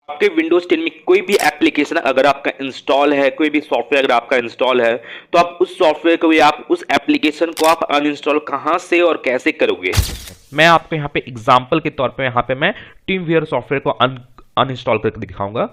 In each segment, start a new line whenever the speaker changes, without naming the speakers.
आपके विंडोज 10 में कोई भी एप्लीकेशन अगर आपका इंस्टॉल है, कोई भी सॉफ्टवेयर अगर आपका इंस्टॉल है, तो आप उस सॉफ्टवेयर को या आप उस एप्लीकेशन को आप अनइंस्टॉल कहाँ से और कैसे करोगे? मैं आपको यहाँ पे एग्जांपल के तौर पे यहाँ पे मैं टीमवीयर सॉफ्टवेयर को अनइंस्टॉल करके दिखाऊंगा।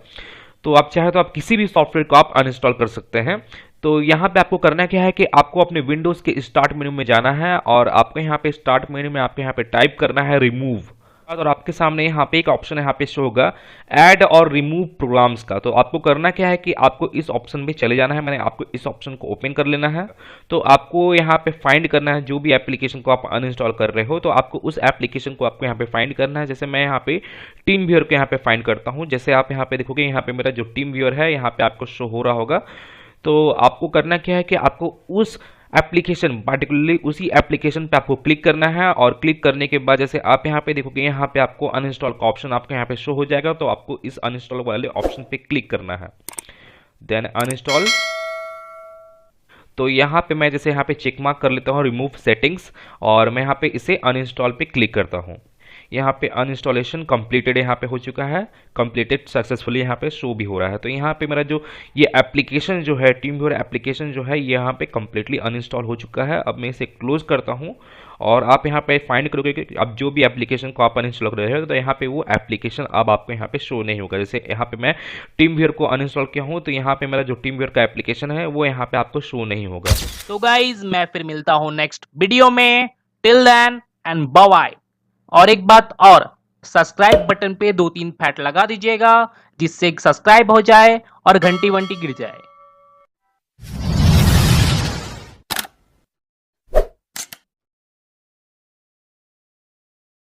तो आप चाहे तो आप किसी भी सॉफ्टवेयर को आप अनइंस्टॉल कर सकते हैं। तो यहाँ पे आपको करना क्या है कि आपको अपने विंडोज के स्टार्ट मेन्यू में जाना है और आपको यहाँ पे स्टार्ट मेन्यू में आपको यहाँ पे टाइप करना है रिमूव। और आपके सामने यहाँ पे एक ऑप्शन यहाँ पे शो होगा ऐड और रिमूव प्रोग्राम्स का। तो आपको करना क्या है कि आपको इस ऑप्शन पे चले जाना है। मैंने आपको इस ऑप्शन को ओपन कर लेना है। तो आपको यहाँ पे फाइंड करना है जो भी एप्लीकेशन को आप अनइंस्टॉल कर रहे हो, तो आपको उस एप्लीकेशन को आपको यहाँ पे फाइंड करना है। जैसे मैं यहाँ पे टीम व्यूअर को यहाँ पे फाइंड करता हूँ। जैसे आप यहाँ पे देखोगे यहाँ पे मेरा जो टीम व्यूअर है यहाँ पे आपको शो हो रहा होगा। तो आपको करना क्या है कि आपको उस एप्लीकेशन पार्टिकुलरली उसी एप्लीकेशन पे आपको क्लिक करना है और क्लिक करने के बाद जैसे आप यहाँ पे देखोगे यहाँ पे आपको अनइंस्टॉल का ऑप्शन आपको यहाँ पे शो हो जाएगा। तो आपको इस अनइंस्टॉल वाले ऑप्शन पे क्लिक करना है, देन अनइंस्टॉल। तो यहाँ पे मैं जैसे यहाँ पे चेक मार्क कर लेता हूँ रिमूव सेटिंग्स और मैं यहाँ पे इसे अनइंस्टॉल पे क्लिक करता हूँ। यहाँ पे अनइंस्टॉलेशन कंप्लीटेड यहाँ पे हो चुका है, कंप्लीटेड सक्सेसफुली यहाँ पे शो भी हो रहा है। तो यहाँ पे मेरा जो ये एप्लीकेशन जो है टीमव्यूअर एप्लीकेशन जो है ये यहाँ पे कंप्लीटली अनइंस्टॉल हो चुका है। अब मैं इसे क्लोज करता हूँ और आप यहाँ पे फाइंड करोगे कि अब जो भी एप्लीकेशन को आप अनइंस्टॉल कर रहे हो तो यहाँ पे वो एप्लीकेशन अब आपको यहाँ पे शो नहीं होगा। जैसे यहाँ पे मैं टीमव्यूअर को अनइंस्टॉल किया हूँ तो यहाँ पे मेरा जो टीमव्यूअर का एप्लीकेशन है वो यहाँ पे आपको शो नहीं होगा।
तो गाइज मैं फिर मिलता हूं नेक्स्ट वीडियो में। Till then and bye bye. और एक बात और, सब्सक्राइब बटन पे 2-3 फैट लगा दीजिएगा जिससे सब्सक्राइब हो जाए और घंटी वंटी गिर जाए।